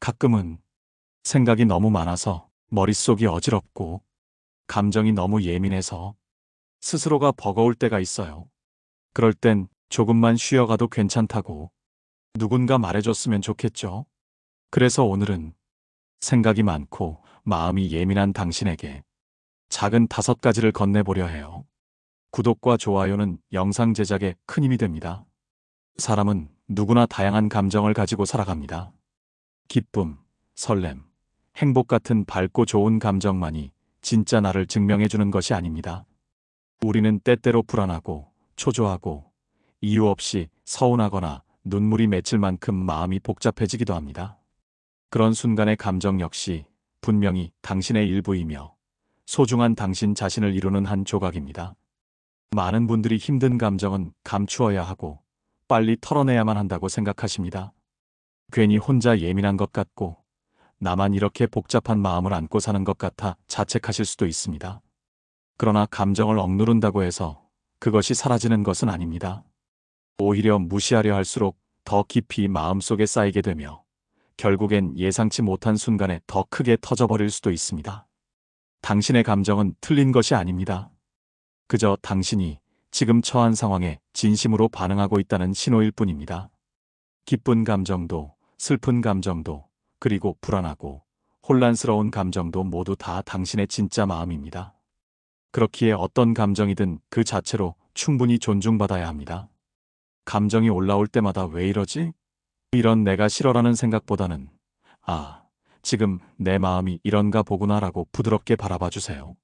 가끔은 생각이 너무 많아서 머릿속이 어지럽고 감정이 너무 예민해서 스스로가 버거울 때가 있어요. 그럴 땐 조금만 쉬어가도 괜찮다고 누군가 말해줬으면 좋겠죠. 그래서 오늘은 생각이 많고 마음이 예민한 당신에게 작은 5가지를 건네보려 해요. 구독과 좋아요는 영상 제작에 큰 힘이 됩니다. 사람은 누구나 다양한 감정을 가지고 살아갑니다. 기쁨, 설렘, 행복 같은 밝고 좋은 감정만이 진짜 나를 증명해주는 것이 아닙니다. 우리는 때때로 불안하고 초조하고 이유 없이 서운하거나 눈물이 맺힐 만큼 마음이 복잡해지기도 합니다. 그런 순간의 감정 역시 분명히 당신의 일부이며 소중한 당신 자신을 이루는 한 조각입니다. 많은 분들이 힘든 감정은 감추어야 하고 빨리 털어내야만 한다고 생각하십니다. 괜히 혼자 예민한 것 같고 나만 이렇게 복잡한 마음을 안고 사는 것 같아 자책하실 수도 있습니다. 그러나 감정을 억누른다고 해서 그것이 사라지는 것은 아닙니다. 오히려 무시하려 할수록 더 깊이 마음속에 쌓이게 되며 결국엔 예상치 못한 순간에 더 크게 터져버릴 수도 있습니다. 당신의 감정은 틀린 것이 아닙니다. 그저 당신이 지금 처한 상황에 진심으로 반응하고 있다는 신호일 뿐입니다. 기쁜 감정도, 슬픈 감정도, 그리고 불안하고 혼란스러운 감정도 모두 다 당신의 진짜 마음입니다. 그렇기에 어떤 감정이든 그 자체로 충분히 존중받아야 합니다. 감정이 올라올 때마다 왜 이러지? 이런 내가 싫어라는 생각보다는 지금 내 마음이 이런가 보구나라고 부드럽게 바라봐 주세요.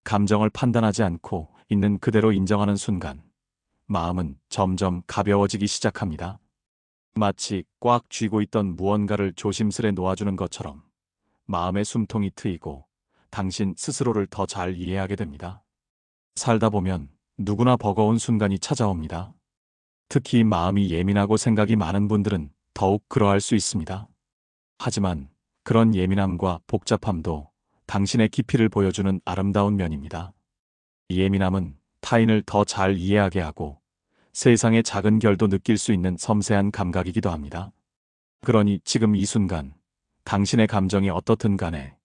감정을 판단하지 않고 있는 그대로 인정하는 순간 마음은 점점 가벼워지기 시작합니다. 마치 꽉 쥐고 있던 무언가를 조심스레 놓아주는 것처럼 마음의 숨통이 트이고 당신 스스로를 더 잘 이해하게 됩니다. 살다 보면 누구나 버거운 순간이 찾아옵니다. 특히 마음이 예민하고 생각이 많은 분들은 더욱 그러할 수 있습니다. 하지만 그런 예민함과 복잡함도 당신의 깊이를 보여주는 아름다운 면입니다. 예민함은 타인을 더 잘 이해하게 하고 세상의 작은 결도 느낄 수 있는 섬세한 감각이기도 합니다. 그러니 지금 이 순간 당신의 감정이 어떻든 간에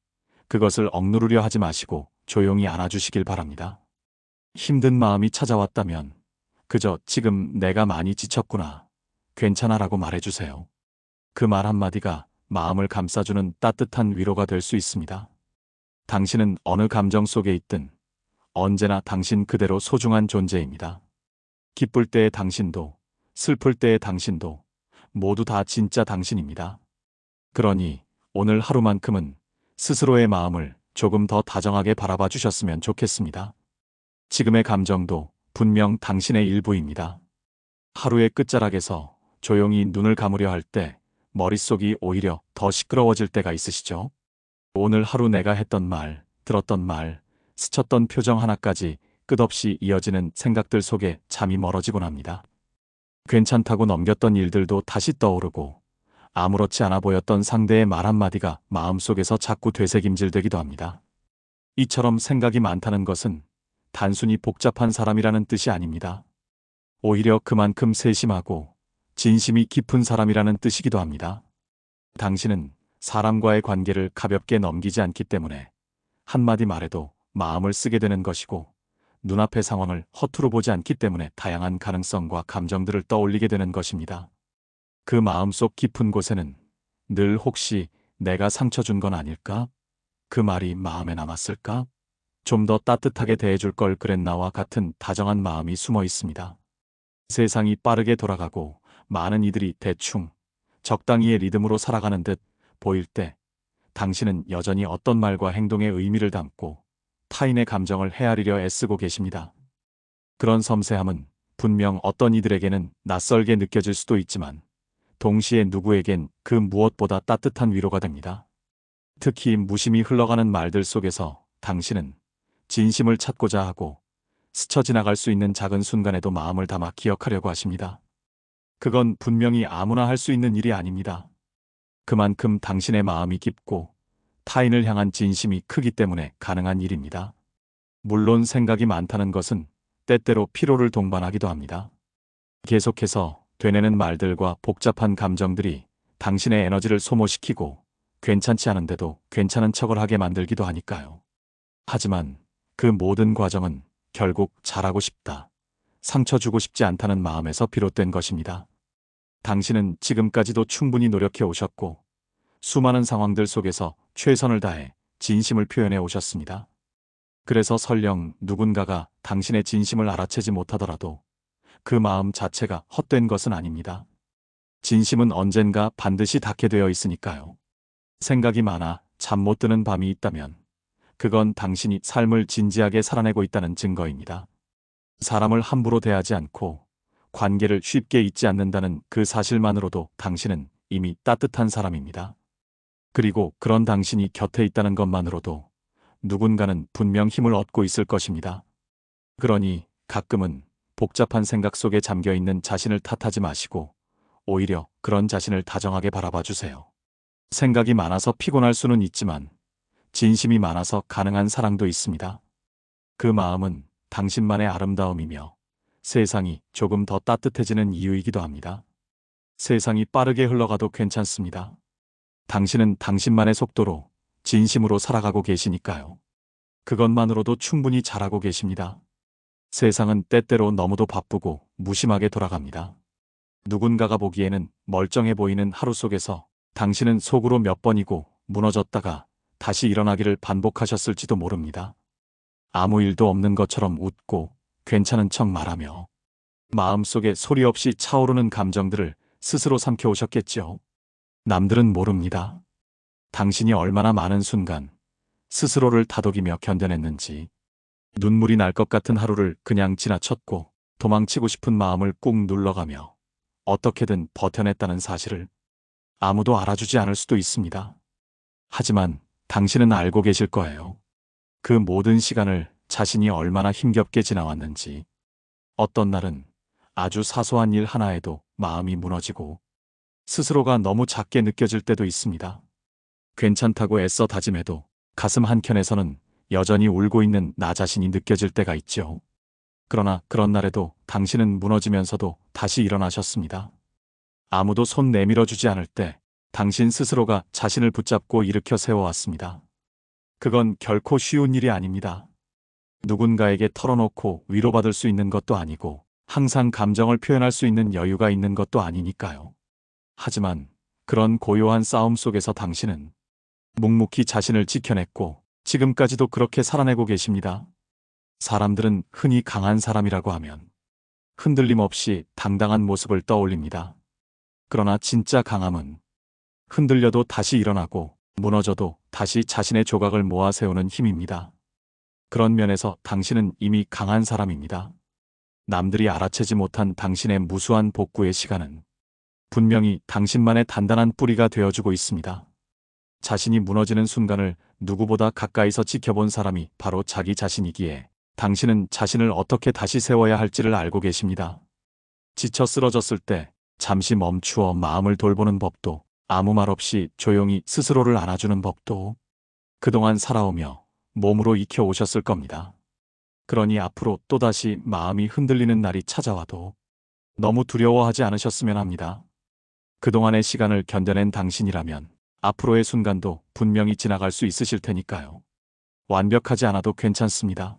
그것을 억누르려 하지 마시고 조용히 안아주시길 바랍니다. 힘든 마음이 찾아왔다면 그저 지금 내가 많이 지쳤구나, 괜찮아라고 말해주세요. 그 말 한마디가 마음을 감싸주는 따뜻한 위로가 될 수 있습니다. 당신은 어느 감정 속에 있든 언제나 당신 그대로 소중한 존재입니다. 기쁠 때의 당신도 슬플 때의 당신도 모두 다 진짜 당신입니다. 그러니 오늘 하루만큼은 스스로의 마음을 조금 더 다정하게 바라봐 주셨으면 좋겠습니다. 지금의 감정도 분명 당신의 일부입니다. 하루의 끝자락에서 조용히 눈을 감으려 할 때 머릿속이 오히려 더 시끄러워질 때가 있으시죠? 오늘 하루 내가 했던 말, 들었던 말, 스쳤던 표정 하나까지 끝없이 이어지는 생각들 속에 잠이 멀어지곤 합니다. 괜찮다고 넘겼던 일들도 다시 떠오르고 아무렇지 않아 보였던 상대의 말 한마디가 마음속에서 자꾸 되새김질되기도 합니다. 이처럼 생각이 많다는 것은 단순히 복잡한 사람이라는 뜻이 아닙니다. 오히려 그만큼 세심하고 진심이 깊은 사람이라는 뜻이기도 합니다. 당신은 사람과의 관계를 가볍게 넘기지 않기 때문에 한마디 말에도 마음을 쓰게 되는 것이고 눈앞의 상황을 허투루 보지 않기 때문에 다양한 가능성과 감정들을 떠올리게 되는 것입니다. 그 마음속 깊은 곳에는 늘 혹시 내가 상처 준 건 아닐까? 그 말이 마음에 남았을까? 좀 더 따뜻하게 대해줄 걸 그랬나와 같은 다정한 마음이 숨어 있습니다. 세상이 빠르게 돌아가고 많은 이들이 대충 적당히의 리듬으로 살아가는 듯 보일 때 당신은 여전히 어떤 말과 행동에 의미를 담고 타인의 감정을 헤아리려 애쓰고 계십니다. 그런 섬세함은 분명 어떤 이들에게는 낯설게 느껴질 수도 있지만 동시에 누구에겐 그 무엇보다 따뜻한 위로가 됩니다. 특히 무심히 흘러가는 말들 속에서 당신은 진심을 찾고자 하고 스쳐 지나갈 수 있는 작은 순간에도 마음을 담아 기억하려고 하십니다. 그건 분명히 아무나 할 수 있는 일이 아닙니다. 그만큼 당신의 마음이 깊고 타인을 향한 진심이 크기 때문에 가능한 일입니다. 물론 생각이 많다는 것은 때때로 피로를 동반하기도 합니다. 계속해서 되뇌는 말들과 복잡한 감정들이 당신의 에너지를 소모시키고 괜찮지 않은데도 괜찮은 척을 하게 만들기도 하니까요. 하지만 그 모든 과정은 결국 잘하고 싶다, 상처 주고 싶지 않다는 마음에서 비롯된 것입니다. 당신은 지금까지도 충분히 노력해 오셨고 수많은 상황들 속에서 최선을 다해 진심을 표현해 오셨습니다. 그래서 설령 누군가가 당신의 진심을 알아채지 못하더라도 그 마음 자체가 헛된 것은 아닙니다. 진심은 언젠가 반드시 닿게 되어 있으니까요. 생각이 많아 잠 못 드는 밤이 있다면 그건 당신이 삶을 진지하게 살아내고 있다는 증거입니다. 사람을 함부로 대하지 않고 관계를 쉽게 잊지 않는다는 그 사실만으로도 당신은 이미 따뜻한 사람입니다. 그리고 그런 당신이 곁에 있다는 것만으로도 누군가는 분명 힘을 얻고 있을 것입니다. 그러니 가끔은 복잡한 생각 속에 잠겨 있는 자신을 탓하지 마시고 오히려 그런 자신을 다정하게 바라봐 주세요. 생각이 많아서 피곤할 수는 있지만 진심이 많아서 가능한 사랑도 있습니다. 그 마음은 당신만의 아름다움이며 세상이 조금 더 따뜻해지는 이유이기도 합니다. 세상이 빠르게 흘러가도 괜찮습니다. 당신은 당신만의 속도로 진심으로 살아가고 계시니까요. 그것만으로도 충분히 잘하고 계십니다. 세상은 때때로 너무도 바쁘고 무심하게 돌아갑니다. 누군가가 보기에는 멀쩡해 보이는 하루 속에서 당신은 속으로 몇 번이고 무너졌다가 다시 일어나기를 반복하셨을지도 모릅니다. 아무 일도 없는 것처럼 웃고 괜찮은 척 말하며 마음속에 소리 없이 차오르는 감정들을 스스로 삼켜오셨겠죠. 남들은 모릅니다. 당신이 얼마나 많은 순간 스스로를 다독이며 견뎌냈는지. 눈물이 날 것 같은 하루를 그냥 지나쳤고 도망치고 싶은 마음을 꾹 눌러가며 어떻게든 버텨냈다는 사실을 아무도 알아주지 않을 수도 있습니다. 하지만 당신은 알고 계실 거예요. 그 모든 시간을 자신이 얼마나 힘겹게 지나왔는지. 어떤 날은 아주 사소한 일 하나에도 마음이 무너지고 스스로가 너무 작게 느껴질 때도 있습니다. 괜찮다고 애써 다짐해도 가슴 한켠에서는 여전히 울고 있는 나 자신이 느껴질 때가 있죠. 그러나 그런 날에도 당신은 무너지면서도 다시 일어나셨습니다. 아무도 손 내밀어 주지 않을 때 당신 스스로가 자신을 붙잡고 일으켜 세워왔습니다. 그건 결코 쉬운 일이 아닙니다. 누군가에게 털어놓고 위로받을 수 있는 것도 아니고 항상 감정을 표현할 수 있는 여유가 있는 것도 아니니까요. 하지만 그런 고요한 싸움 속에서 당신은 묵묵히 자신을 지켜냈고 지금까지도 그렇게 살아내고 계십니다. 사람들은 흔히 강한 사람이라고 하면 흔들림 없이 당당한 모습을 떠올립니다. 그러나 진짜 강함은 흔들려도 다시 일어나고 무너져도 다시 자신의 조각을 모아 세우는 힘입니다. 그런 면에서 당신은 이미 강한 사람입니다. 남들이 알아채지 못한 당신의 무수한 복구의 시간은 분명히 당신만의 단단한 뿌리가 되어주고 있습니다. 자신이 무너지는 순간을 누구보다 가까이서 지켜본 사람이 바로 자기 자신이기에 당신은 자신을 어떻게 다시 세워야 할지를 알고 계십니다. 지쳐 쓰러졌을 때 잠시 멈추어 마음을 돌보는 법도, 아무 말 없이 조용히 스스로를 안아주는 법도 그동안 살아오며 몸으로 익혀 오셨을 겁니다. 그러니 앞으로 또다시 마음이 흔들리는 날이 찾아와도 너무 두려워하지 않으셨으면 합니다. 그동안의 시간을 견뎌낸 당신이라면 앞으로의 순간도 분명히 지나갈 수 있으실 테니까요. 완벽하지 않아도 괜찮습니다.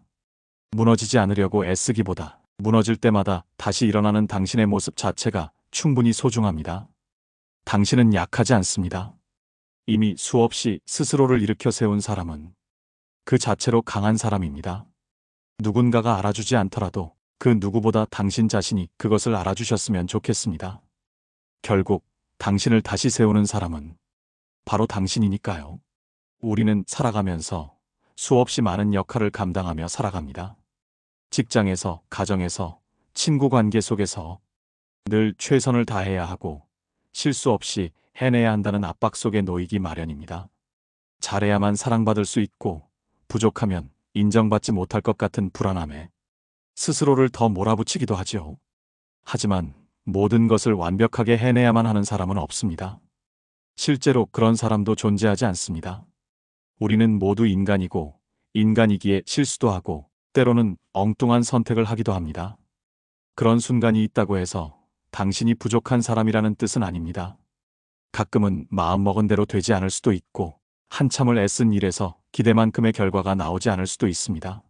무너지지 않으려고 애쓰기보다 무너질 때마다 다시 일어나는 당신의 모습 자체가 충분히 소중합니다. 당신은 약하지 않습니다. 이미 수없이 스스로를 일으켜 세운 사람은 그 자체로 강한 사람입니다. 누군가가 알아주지 않더라도 그 누구보다 당신 자신이 그것을 알아주셨으면 좋겠습니다. 결국 당신을 다시 세우는 사람은 바로 당신이니까요. 우리는 살아가면서 수없이 많은 역할을 감당하며 살아갑니다. 직장에서, 가정에서, 친구 관계 속에서 늘 최선을 다해야 하고 실수 없이 해내야 한다는 압박 속에 놓이기 마련입니다. 잘해야만 사랑받을 수 있고 부족하면 인정받지 못할 것 같은 불안함에 스스로를 더 몰아붙이기도 하죠. 하지만 모든 것을 완벽하게 해내야만 하는 사람은 없습니다. 실제로 그런 사람도 존재하지 않습니다. 우리는 모두 인간이고 인간이기에 실수도 하고 때로는 엉뚱한 선택을 하기도 합니다. 그런 순간이 있다고 해서 당신이 부족한 사람이라는 뜻은 아닙니다. 가끔은 마음먹은 대로 되지 않을 수도 있고 한참을 애쓴 일에서 기대만큼의 결과가 나오지 않을 수도 있습니다.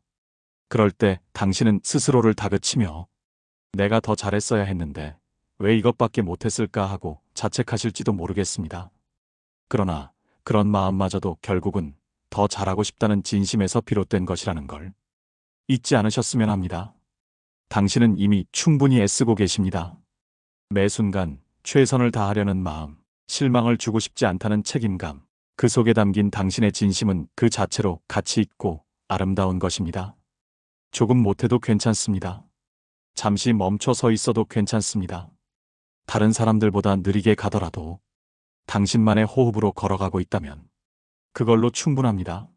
그럴 때 당신은 스스로를 다그치며 내가 더 잘했어야 했는데 왜 이것밖에 못했을까 하고 자책하실지도 모르겠습니다. 그러나 그런 마음마저도 결국은 더 잘하고 싶다는 진심에서 비롯된 것이라는 걸 잊지 않으셨으면 합니다. 당신은 이미 충분히 애쓰고 계십니다. 매 순간 최선을 다하려는 마음, 실망을 주고 싶지 않다는 책임감, 그 속에 담긴 당신의 진심은 그 자체로 가치 있고 아름다운 것입니다. 조금 못해도 괜찮습니다. 잠시 멈춰 서 있어도 괜찮습니다. 다른 사람들보다 느리게 가더라도 당신만의 호흡으로 걸어가고 있다면 그걸로 충분합니다.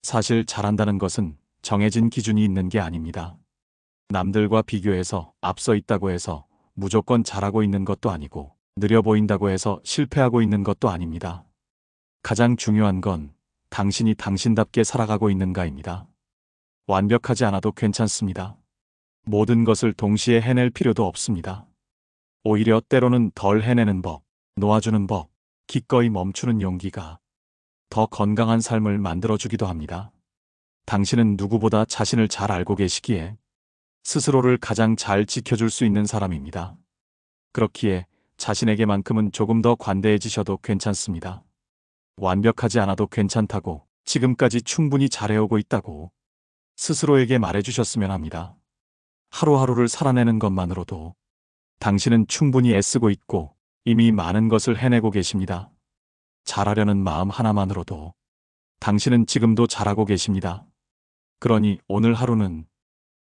사실 잘한다는 것은 정해진 기준이 있는 게 아닙니다. 남들과 비교해서 앞서 있다고 해서 무조건 잘하고 있는 것도 아니고 느려 보인다고 해서 실패하고 있는 것도 아닙니다. 가장 중요한 건 당신이 당신답게 살아가고 있는가입니다. 완벽하지 않아도 괜찮습니다. 모든 것을 동시에 해낼 필요도 없습니다. 오히려 때로는 덜 해내는 법, 놓아주는 법, 기꺼이 멈추는 용기가 더 건강한 삶을 만들어주기도 합니다. 당신은 누구보다 자신을 잘 알고 계시기에 스스로를 가장 잘 지켜줄 수 있는 사람입니다. 그렇기에 자신에게만큼은 조금 더 관대해지셔도 괜찮습니다. 완벽하지 않아도 괜찮다고, 지금까지 충분히 잘해오고 있다고 스스로에게 말해주셨으면 합니다. 하루하루를 살아내는 것만으로도 당신은 충분히 애쓰고 있고 이미 많은 것을 해내고 계십니다. 잘하려는 마음 하나만으로도 당신은 지금도 잘하고 계십니다. 그러니 오늘 하루는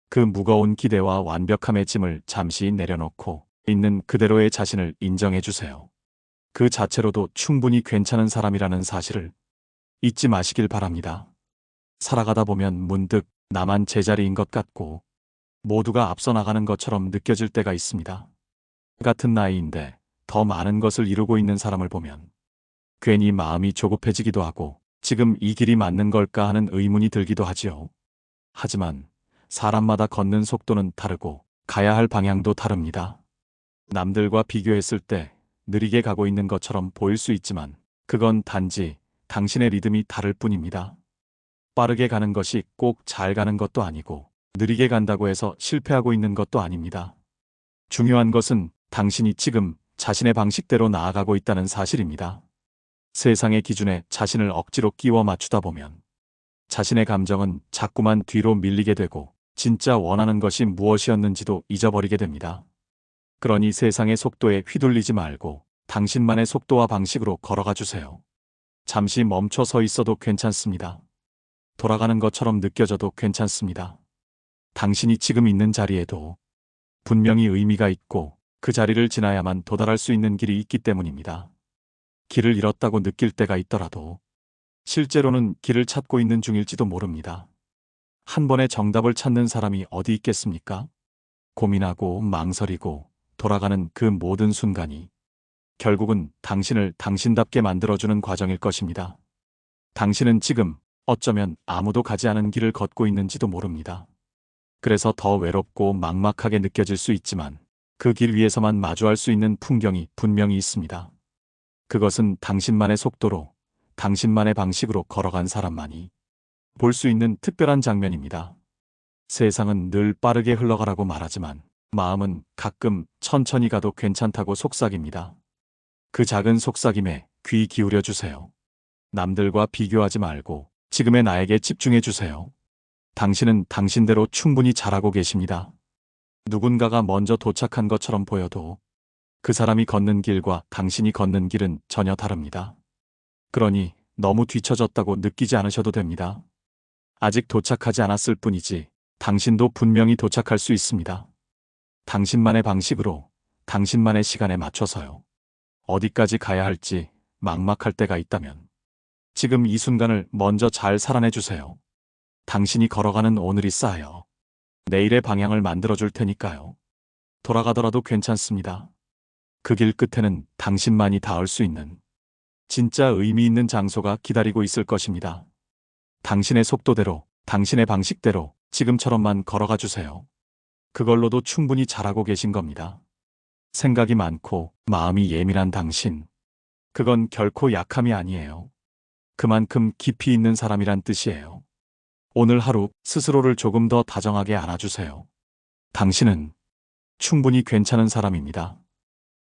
그 무거운 기대와 완벽함의 짐을 잠시 내려놓고 있는 그대로의 자신을 인정해 주세요. 그 자체로도 충분히 괜찮은 사람이라는 사실을 잊지 마시길 바랍니다. 살아가다 보면 문득 나만 제자리인 것 같고 모두가 앞서 나가는 것처럼 느껴질 때가 있습니다. 같은 나이인데 더 많은 것을 이루고 있는 사람을 보면 괜히 마음이 조급해지기도 하고 지금 이 길이 맞는 걸까 하는 의문이 들기도 하지요. 하지만 사람마다 걷는 속도는 다르고 가야 할 방향도 다릅니다. 남들과 비교했을 때 느리게 가고 있는 것처럼 보일 수 있지만 그건 단지 당신의 리듬이 다를 뿐입니다. 빠르게 가는 것이 꼭 잘 가는 것도 아니고 느리게 간다고 해서 실패하고 있는 것도 아닙니다. 중요한 것은 당신이 지금 자신의 방식대로 나아가고 있다는 사실입니다. 세상의 기준에 자신을 억지로 끼워 맞추다 보면 자신의 감정은 자꾸만 뒤로 밀리게 되고 진짜 원하는 것이 무엇이었는지도 잊어버리게 됩니다. 그러니 세상의 속도에 휘둘리지 말고 당신만의 속도와 방식으로 걸어가 주세요. 잠시 멈춰 서 있어도 괜찮습니다. 돌아가는 것처럼 느껴져도 괜찮습니다. 당신이 지금 있는 자리에도 분명히 의미가 있고 그 자리를 지나야만 도달할 수 있는 길이 있기 때문입니다. 길을 잃었다고 느낄 때가 있더라도 실제로는 길을 찾고 있는 중일지도 모릅니다. 한 번에 정답을 찾는 사람이 어디 있겠습니까? 고민하고 망설이고 돌아가는 그 모든 순간이 결국은 당신을 당신답게 만들어주는 과정일 것입니다. 당신은 지금 어쩌면 아무도 가지 않은 길을 걷고 있는지도 모릅니다. 그래서 더 외롭고 막막하게 느껴질 수 있지만 그 길 위에서만 마주할 수 있는 풍경이 분명히 있습니다. 그것은 당신만의 속도로, 당신만의 방식으로 걸어간 사람만이 볼 수 있는 특별한 장면입니다. 세상은 늘 빠르게 흘러가라고 말하지만 마음은 가끔 천천히 가도 괜찮다고 속삭입니다. 그 작은 속삭임에 귀 기울여 주세요. 남들과 비교하지 말고 지금의 나에게 집중해 주세요. 당신은 당신대로 충분히 잘하고 계십니다. 누군가가 먼저 도착한 것처럼 보여도 그 사람이 걷는 길과 당신이 걷는 길은 전혀 다릅니다. 그러니 너무 뒤처졌다고 느끼지 않으셔도 됩니다. 아직 도착하지 않았을 뿐이지 당신도 분명히 도착할 수 있습니다. 당신만의 방식으로, 당신만의 시간에 맞춰서요. 어디까지 가야 할지 막막할 때가 있다면 지금 이 순간을 먼저 잘 살아내 주세요. 당신이 걸어가는 오늘이 쌓여 내일의 방향을 만들어줄 테니까요. 돌아가더라도 괜찮습니다. 그 길 끝에는 당신만이 닿을 수 있는 진짜 의미 있는 장소가 기다리고 있을 것입니다. 당신의 속도대로, 당신의 방식대로 지금처럼만 걸어가 주세요. 그걸로도 충분히 잘하고 계신 겁니다. 생각이 많고 마음이 예민한 당신. 그건 결코 약함이 아니에요. 그만큼 깊이 있는 사람이란 뜻이에요. 오늘 하루 스스로를 조금 더 다정하게 안아주세요. 당신은 충분히 괜찮은 사람입니다.